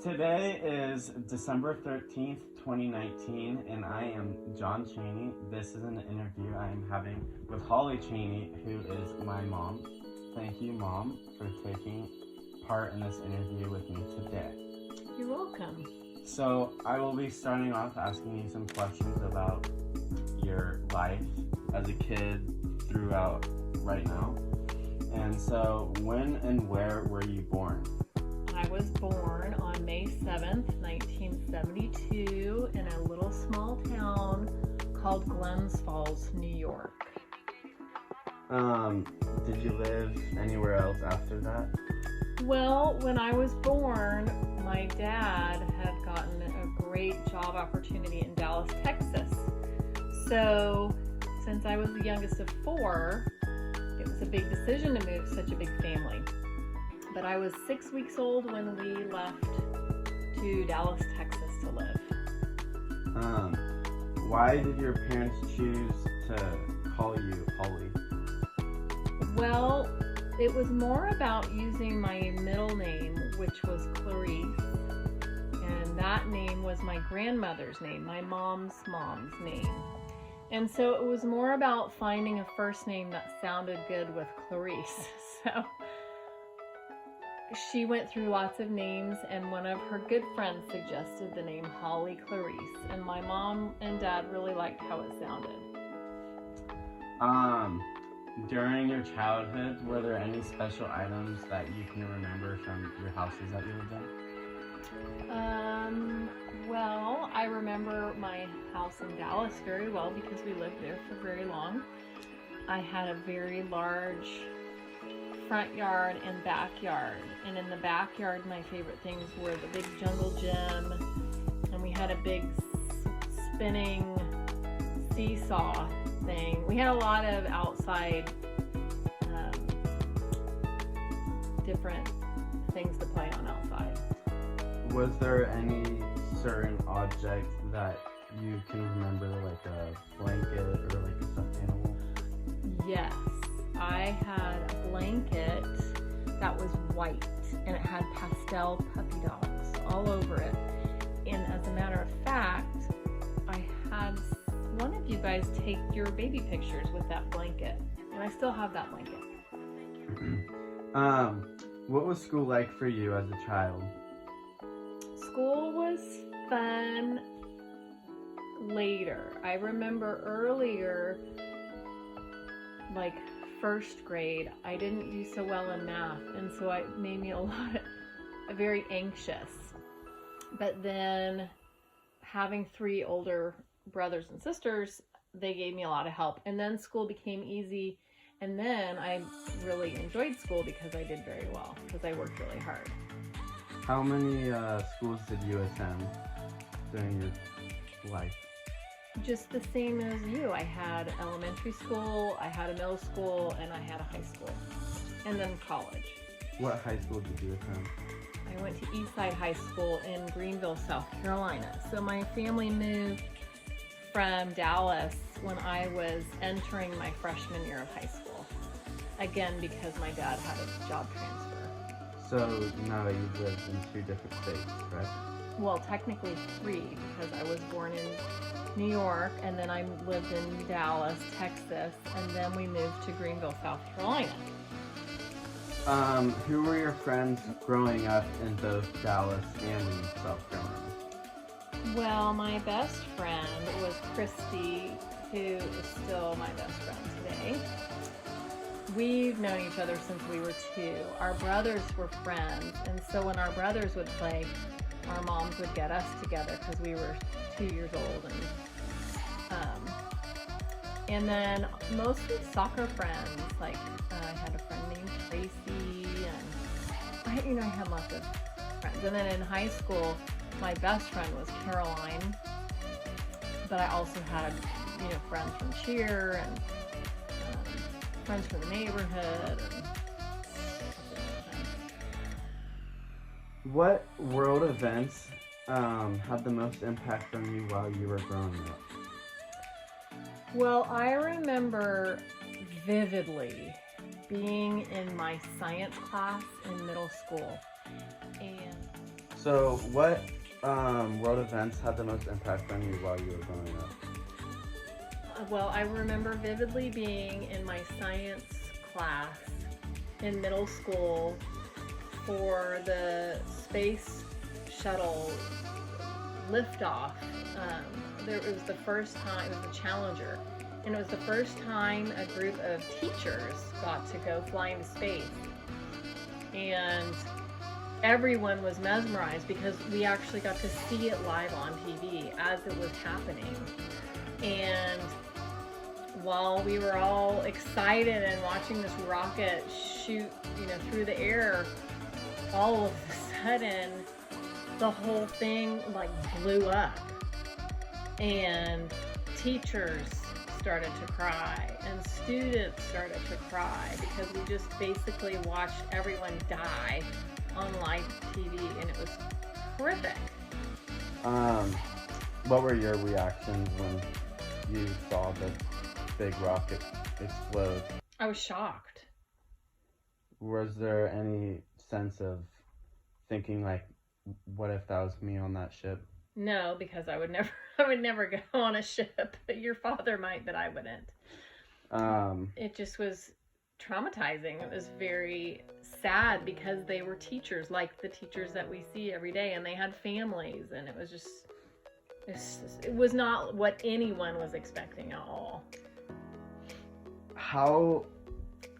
Today is December 13th, 2019, and I am John Cheney. This is an interview I am having with Holly Cheney, who is my mom. Thank you, Mom, for taking part in this interview with me today. You're welcome. So, I will be starting off asking you some questions about your life as a kid throughout right now. And so, when and where were you born? I was born on May 7th, 1972 in a little small town called Glens Falls, New York. Did you live anywhere else after that? Well, when I was born, my dad had gotten a great job opportunity in Dallas, Texas. So, since I was the youngest of four, it was a big decision to move such a big family. But I was 6 weeks old when we left to Dallas, Texas to live. Why did your parents choose to call you Holly? Well, it was more about using my middle name, which was Clarice. And that name was my grandmother's name, my mom's name. And so it was more about finding a first name that sounded good with Clarice. So she went through lots of names, and one of her good friends suggested the name Holly Clarice, and my mom and dad really liked how it sounded. During your childhood, were there any special items that you can remember from your houses that you lived in? Well, I remember my house in Dallas very well because we lived there for very long. I had a very large front yard and backyard, and in the backyard my favorite things were the big jungle gym, and we had a big spinning seesaw thing. We had a lot of outside different things to play on outside. Was there any certain object that you can remember, like a blanket or like a stuffed animal? Yes, I had a blanket that was white, and it had pastel puppy dogs all over it. And as a matter of fact, I had one of you guys take your baby pictures with that blanket, and I still have that blanket. What was school like for you as a child? School was fun later. I remember earlier, like first grade, I didn't do so well in math, and so it made me very anxious. But then having three older brothers and sisters, they gave me a lot of help, and then school became easy, and then I really enjoyed school because I did very well because I worked really hard. How many schools did you attend during your life? Just the same as you. I had elementary school, I had a middle school, and I had a high school, and then college. What high school did you attend? I went to Eastside High School in Greenville, South Carolina. So my family moved from Dallas when I was entering my freshman year of high school. Again, because my dad had a job transfer. So now you've lived in 2 different states, correct? Well, technically 3, because I was born in New York, and then I lived in Dallas, Texas, and then we moved to Greenville, South Carolina. Who were your friends growing up in both Dallas and in South Carolina? Well, my best friend was Christy, who is still my best friend today. We've known each other since we were 2. Our brothers were friends, and so when our brothers would play, our moms would get us together because we were 2 years old, and then mostly soccer friends. Like I had a friend named Tracy, and I had lots of friends. And then in high school, my best friend was Caroline, but I also had friends from cheer and friends from the neighborhood. What world events had the most impact on you while you were growing up? Well, I remember vividly being in my science class in middle school. And So, what world events had the most impact on you while you were growing up? Well, I remember vividly being in my science class in middle school for the space shuttle liftoff. It was the first time, it was the Challenger, and it was the first time a group of teachers got to go fly into space. And everyone was mesmerized because we actually got to see it live on TV as it was happening. And while we were all excited and watching this rocket shoot, through the air, all of a sudden the whole thing like blew up, and teachers started to cry and students started to cry because we just basically watched everyone die on live TV, and it was horrific. What were your reactions when you saw the big rocket explode? I was shocked. Was there any sense of thinking like, what if that was me on that ship? No, because I would never go on a ship. Your father might, but I wouldn't. It just was traumatizing. It was very sad because they were teachers, like the teachers that we see every day, and they had families, and it was not what anyone was expecting at all. How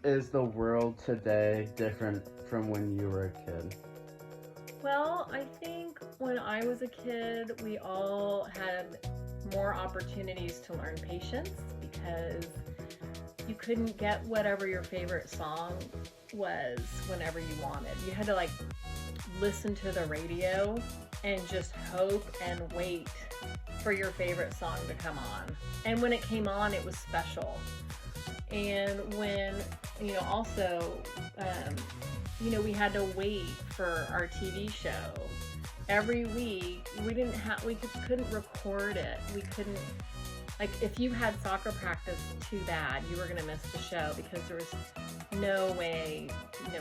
is the world today different from when you were a kid? Well, I think when I was a kid, we all had more opportunities to learn patience because you couldn't get whatever your favorite song was whenever you wanted. You had to listen to the radio and just hope and wait for your favorite song to come on. And when it came on, it was special. And when, also, we had to wait for our TV show. Every week, we couldn't record it. We couldn't, if you had soccer practice too bad, you were going to miss the show because there was no way,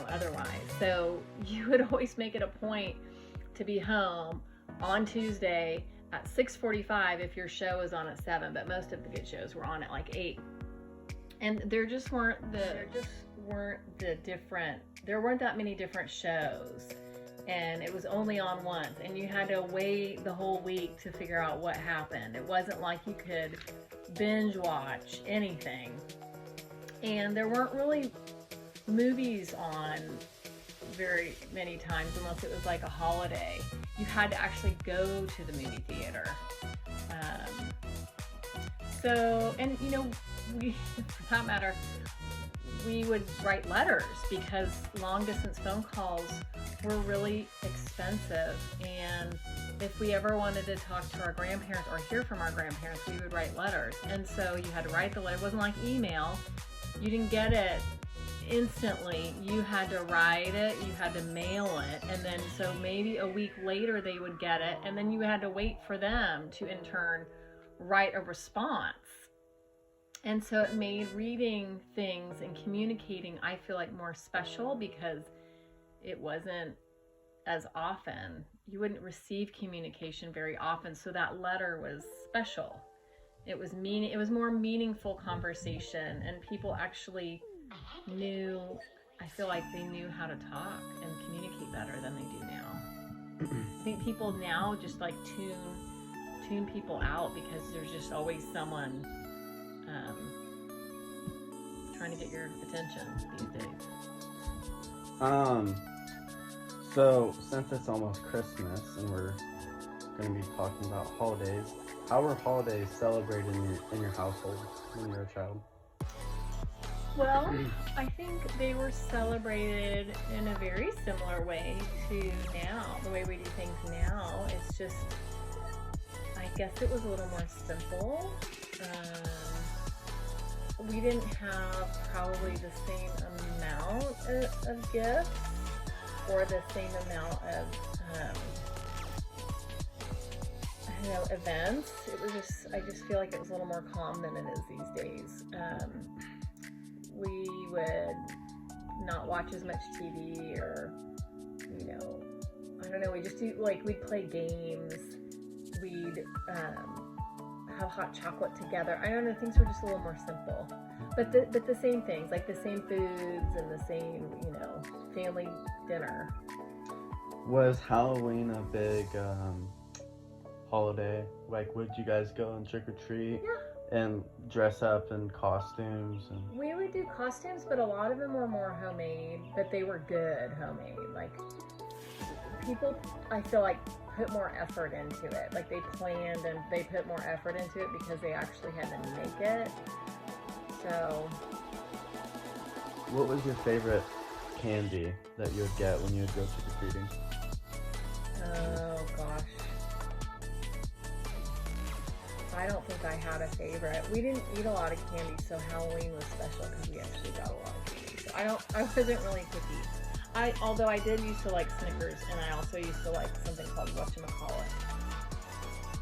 otherwise. So you would always make it a point to be home on Tuesday at 6:45 if your show was on at 7, but most of the good shows were on at 8. And there weren't that many different shows, and it was only on once, and you had to wait the whole week to figure out what happened. It wasn't like you could binge watch anything, and there weren't really movies on very many times unless it was a holiday. You had to actually go to the movie theater. We, for that matter, we would write letters because long distance phone calls were really expensive, and if we ever wanted to talk to our grandparents or hear from our grandparents, we would write letters. And so you had to write the letter. It wasn't like email. You didn't get it instantly. You had to write it, you had to mail it, and then so maybe a week later they would get it, and then you had to wait for them to in turn write a response. And so it made reading things and communicating, I feel more special because it wasn't as often. You wouldn't receive communication very often, so that letter was special. It was more meaningful conversation, and people actually knew, I feel they knew how to talk and communicate better than they do now. I think people now just tune people out because there's just always someone trying to get your attention these days. So since it's almost Christmas and we're going to be talking about holidays, how were holidays celebrated in your household when you were a child? Well, I think they were celebrated in a very similar way to now. The way we do things now, it's just, I guess it was a little more simple. We didn't have probably the same amount of gifts or the same amount of events. It was I just feel it was a little more calm than it is these days. We would not watch as much TV, or I don't know, we just do, like, we'd play games, we'd have hot chocolate together. I don't know, things were just a little more simple. But the same things, like the same foods and the same, you know, family dinner. Was Halloween a big holiday? Like, would you guys go and trick or treat? Yeah. And dress up in costumes? And... We would do costumes, but a lot of them were more homemade, but they were good homemade. Like, people, I feel like, put more effort into it. Like, they planned and they put more effort into it because they actually had to make it. So. What was your favorite candy that you would get when you would go trick-or-treating? Oh, gosh. I don't think I had a favorite. We didn't eat a lot of candy, so Halloween was special because we actually got a lot of candy. So I wasn't really picky. Although I did used to like Snickers, and I also used to like something called whatchamacallit,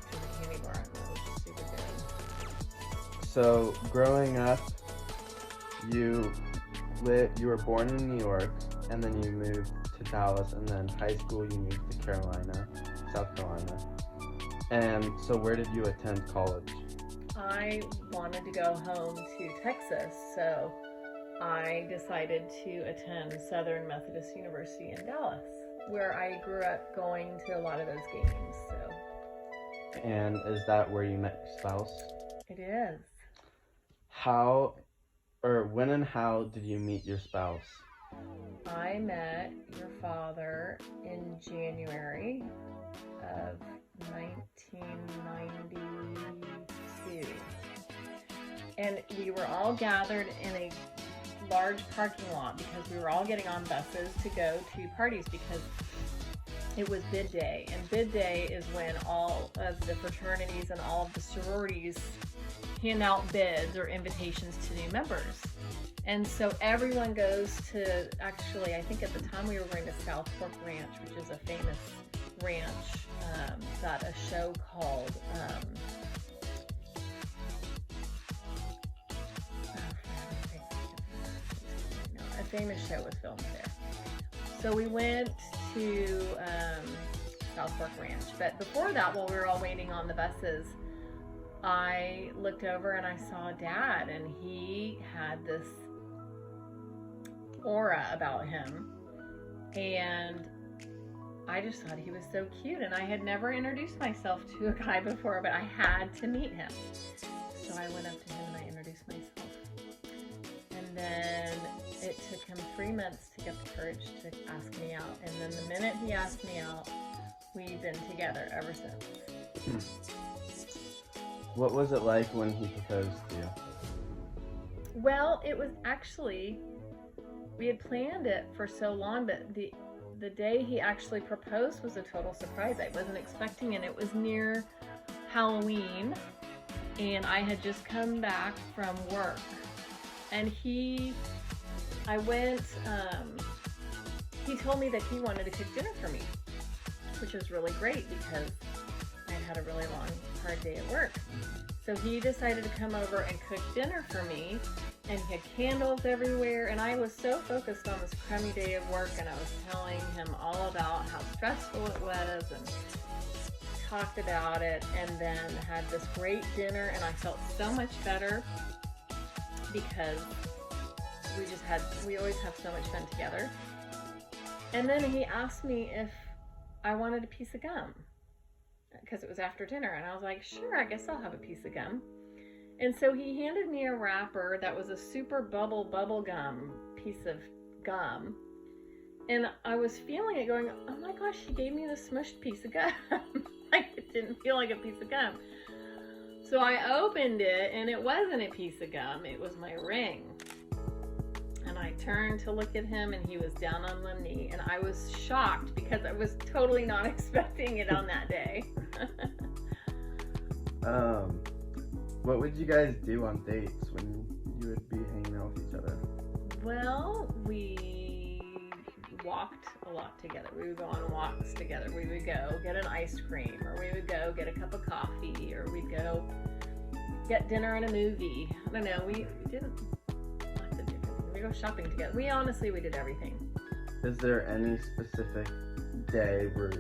which is a candy bar that was super good. So, growing up, you were born in New York, and then you moved to Dallas, and then high school you moved to South Carolina. And so where did you attend college? I wanted to go home to Texas, so I decided to attend Southern Methodist University in Dallas, where I grew up going to a lot of those games. So. And is that where you met your spouse? It is. When and how did you meet your spouse? I met your father in January of 1992. And we were all gathered in a large parking lot because we were all getting on buses to go to parties because it was bid day. And bid day is when all of the fraternities and all of the sororities hand out bids or invitations to new members. And so everyone goes to, actually, I think at the time we were going to South Fork Ranch, which is a famous ranch, that a show called, a famous show was filmed there. So we went to South Fork Ranch. But before that, while we were all waiting on the buses, I looked over and I saw Dad, and he had this aura about him, and I just thought he was so cute. And I had never introduced myself to a guy before, but I had to meet him. So I went up to him and I introduced myself. And then it took him 3 months to get the courage to ask me out. And then the minute he asked me out, we've been together ever since. What was it like when he proposed to you? Well, it was actually, we had planned it for so long, but the day he actually proposed was a total surprise. I wasn't expecting it. It was near Halloween, and I had just come back from work. And he told me that he wanted to cook dinner for me, which was really great because I had a really long, hard day at work. So he decided to come over and cook dinner for me, and he had candles everywhere, and I was so focused on this crummy day of work, and I was telling him all about how stressful it was, and talked about it, and then had this great dinner, and I felt so much better because we always have so much fun together. And then he asked me if I wanted a piece of gum, because it was after dinner, and I was like, sure, I guess I'll have a piece of gum. And so he handed me a wrapper that was a super bubble gum piece of gum, and I was feeling it going, oh my gosh, he gave me this smushed piece of gum. Like, it didn't feel like a piece of gum. So I opened it, and it wasn't a piece of gum, it was my ring. And I turned to look at him, and he was down on one knee, and I was shocked because I was totally not expecting it on that day. What would you guys do on dates when you would be hanging out with each other? Well, we walked a lot together. We would go on walks together. We would go get an ice cream, or we would go get a cup of coffee, or we'd go get dinner and a movie. I don't know, we did lots of different things. We go shopping together. We did everything. Is there any specific day where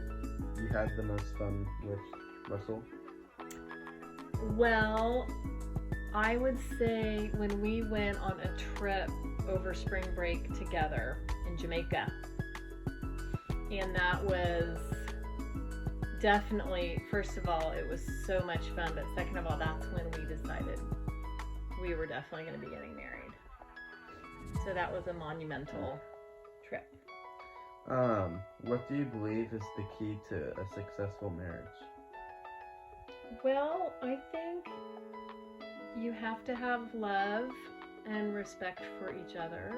you had the most fun with Russell? Well, I would say when we went on a trip over spring break together in Jamaica. And that was definitely, first of all, it was so much fun, but second of all, that's when we decided we were definitely going to be getting married. So that was a monumental trip. What do you believe is the key to a successful marriage? Well, I think you have to have love and respect for each other.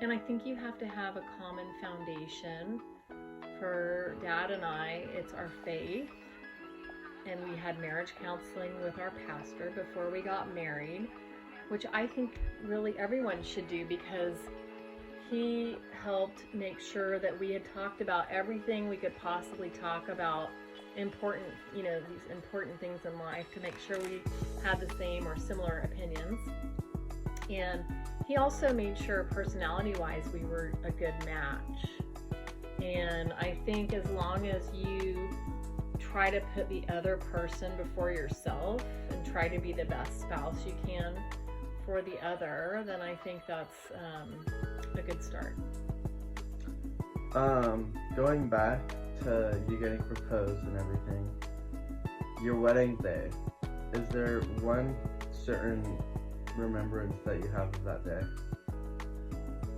And I think you have to have a common foundation. For Dad and I, it's our faith. And we had marriage counseling with our pastor before we got married, which I think really everyone should do, because he helped make sure that we had talked about everything we could possibly talk about, important, these important things in life, to make sure we had the same or similar opinions. And he also made sure personality-wise we were a good match. And I think as long as you try to put the other person before yourself and try to be the best spouse you can for the other, then I think that's a good start. Going back to you getting proposed and everything, your wedding day, is there one certain remembrance that you have of that day?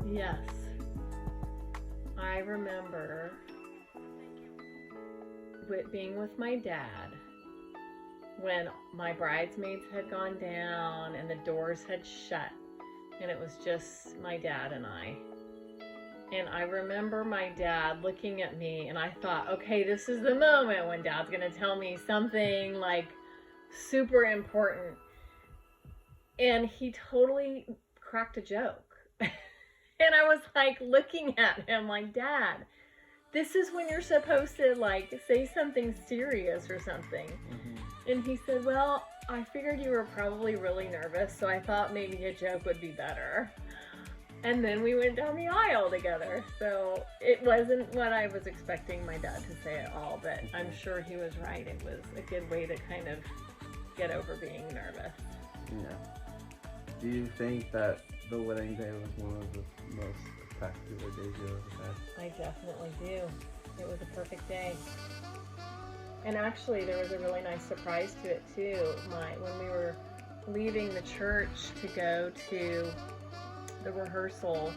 Yes. I remember being with my dad when my bridesmaids had gone down and the doors had shut, and it was just my dad and I. And I remember my dad looking at me, and I thought, okay, this is the moment when Dad's going to tell me something like super important. And he totally cracked a joke. And I was like looking at him like, Dad, this is when you're supposed to like say something serious or something. Mm-hmm. And he said, well, I figured you were probably really nervous, so I thought maybe a joke would be better. And then we went down the aisle together. So it wasn't what I was expecting my dad to say at all, but I'm sure he was right. It was a good way to kind of get over being nervous. Yeah. Do you think that the wedding day was one of the most spectacular days you ever had? I definitely do. It was a perfect day. And actually, there was a really nice surprise to it too. When we were leaving the church to go to the rehearsal,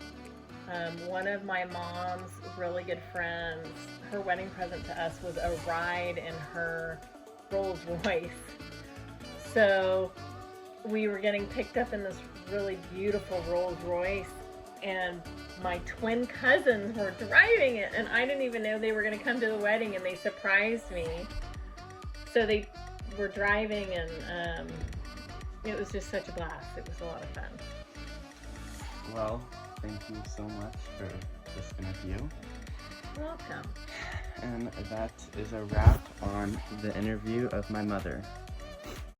one of my mom's really good friends, her wedding present to us was a ride in her Rolls Royce. So we were getting picked up in this really beautiful Rolls Royce, and my twin cousins were driving it, and I didn't even know they were going to come to the wedding, and they surprised me. So they were driving, and it was just such a blast. It was a lot of fun. Well, thank you so much for this interview. You're welcome. And that is a wrap on the interview of my mother.